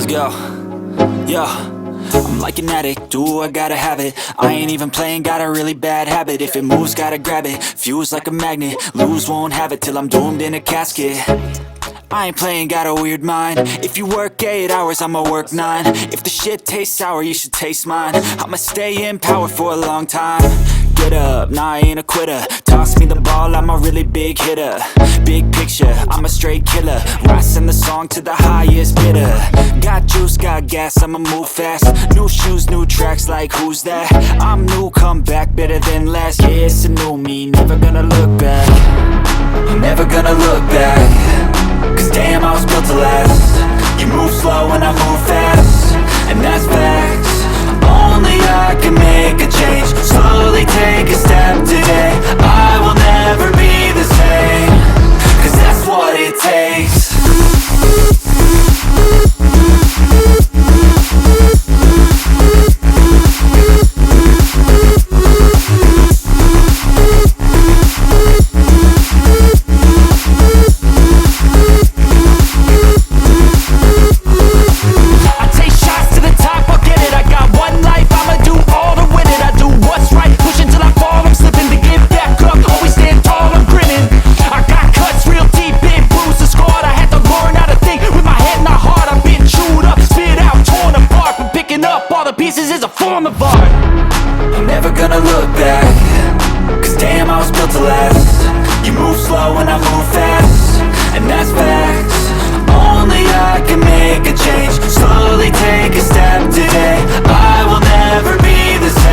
Let's go. Yo, I'm like an addict, do I gotta have it. I ain't even playing, got a really bad habit. If it moves, gotta grab it, fuse like a magnet. Lose, won't have it till I'm doomed in a casket. I ain't playing, got a weird mind. If you work 8 hours, I'ma work 9. If the shit tastes sour, you should taste mine. I'ma stay in power for a long time. Get up, nah, I ain't a quitter. Toss me the ball, I'm a really big hitter. Big picture, I'm a straight killer. Rising the song to the highest bidder. Got juice, got gas, I'ma move fast. New shoes, new tracks, like who's that? I'm new, come back, better than last. Yeah, it's a new me, never gonna look back. I'm never gonna look back. Cause damn, I was built to last. You move slow and I move fast, and that's facts. Only I can make a change. Slowly take a step today. I will never be the same. Cause that's what it takes. I'm never gonna look back. Cause damn, I was built to last. You move slow and I move fast, and that's facts. Only I can make a change. Slowly take a step today. I will never be the same.